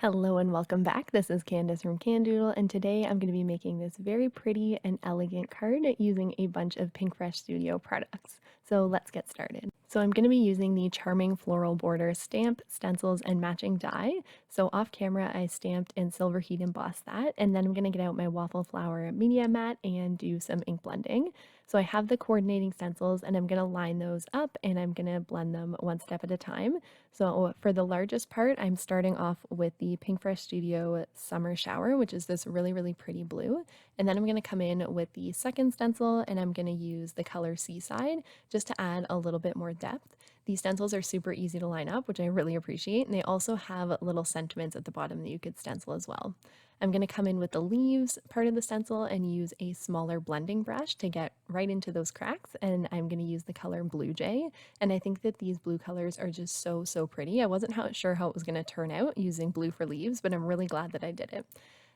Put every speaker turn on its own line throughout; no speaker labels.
Hello and welcome back. This is Candace from Candoodle, and today I'm going to be making this very pretty and elegant card using a bunch of Pinkfresh Studio products. So let's get started. So I'm going to be using the Charming Floral Border stamp, stencils, and matching die. So off camera, I stamped and silver heat embossed that, and then I'm going to get out my waffle flower media mat and do some ink blending. So I have the coordinating stencils, and I'm going to line those up, and I'm going to blend them one step at a time. So for the largest part, I'm starting off with the Pinkfresh Studio Summer Shower, which is this really, really pretty blue. And then I'm going to come in with the second stencil, and I'm going to use the color Seaside just to add a little bit more depth. These stencils are super easy to line up, which I really appreciate, and they also have little sentiments at the bottom that you could stencil as well. I'm going to come in with the leaves part of the stencil and use a smaller blending brush to get right into those cracks, and I'm going to use the color Blue Jay. And I think that these blue colors are just so pretty. I wasn't sure how it was going to turn out using blue for leaves, but I'm really glad that I did it.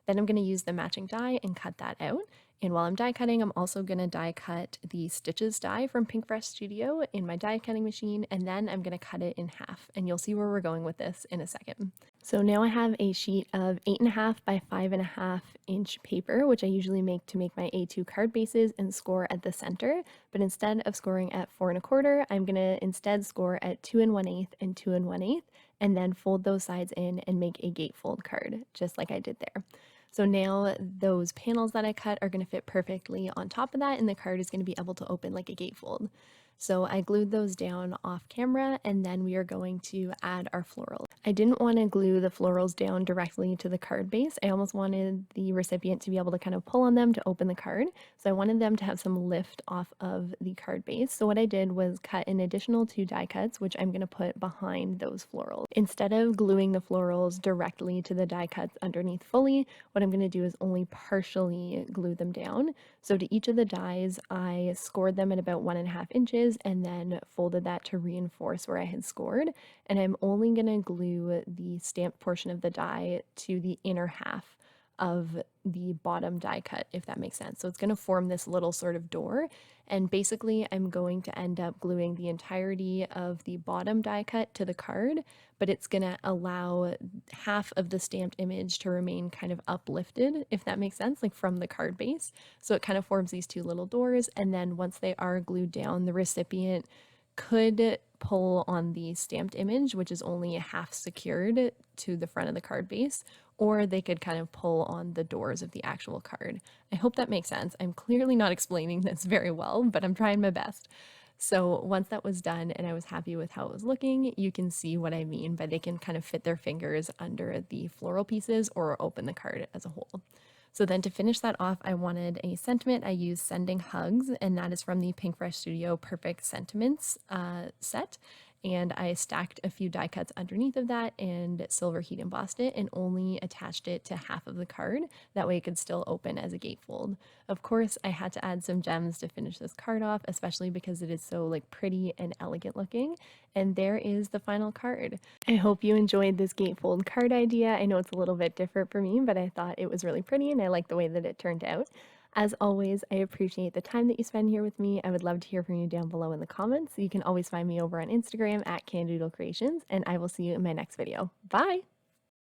Then I'm going to use the matching die and cut that out. And while I'm die cutting, I'm also going to die cut the Stitches die from Pinkfresh Studio in my die cutting machine, and then I'm going to cut it in half. And you'll see where we're going with this in a second. So now I have a sheet of 8.5 by 5.5 inch paper, which I usually make to make my A2 card bases and score at the center. But instead of scoring at 4.25, I'm going to instead score at 2 1/8 and 2 1/8, and then fold those sides in and make a gatefold card, just like I did there. So now those panels that I cut are going to fit perfectly on top of that, and the card is going to be able to open like a gatefold. So I glued those down off camera, and then we are going to add our florals. I didn't want to glue the florals down directly to the card base. I almost wanted the recipient to be able to kind of pull on them to open the card. So I wanted them to have some lift off of the card base. So what I did was cut an additional 2 die cuts, which I'm going to put behind those florals. Instead of gluing the florals directly to the die cuts underneath fully, what I'm going to do is only partially glue them down. So to each of the dies, I scored them at about 1.5 inches and then folded that to reinforce where I had scored. And I'm only going to glue the stamped portion of the die to the inner half of the bottom die cut, if that makes sense. So it's going to form this little sort of door, and basically I'm going to end up gluing the entirety of the bottom die cut to the card, but it's going to allow half of the stamped image to remain kind of uplifted, if that makes sense, like from the card base. So it kind of forms these two little doors, and then once they are glued down, the recipient could pull on the stamped image, which is only half secured to the front of the card base, or they could kind of pull on the doors of the actual card. I hope that makes sense. I'm clearly not explaining this very well, but I'm trying my best. So once that was done and I was happy with how it was looking, you can see what I mean by they can kind of fit their fingers under the floral pieces or open the card as a whole. So then to finish that off, I wanted a sentiment. I used Sending Hugs, and that is from the Pinkfresh Studio Perfect Sentiments set. And I stacked a few die cuts underneath of that and silver heat embossed it and only attached it to half of the card. That way it could still open as a gatefold. Of course, I had to add some gems to finish this card off, especially because it is so like pretty and elegant looking. And there is the final card. I hope you enjoyed this gatefold card idea. I know it's a little bit different for me, but I thought it was really pretty and I like the way that it turned out. As always, I appreciate the time that you spend here with me. I would love to hear from you down below in the comments. You can always find me over on Instagram at Candoodle Creations, and I will see you in my next video. Bye!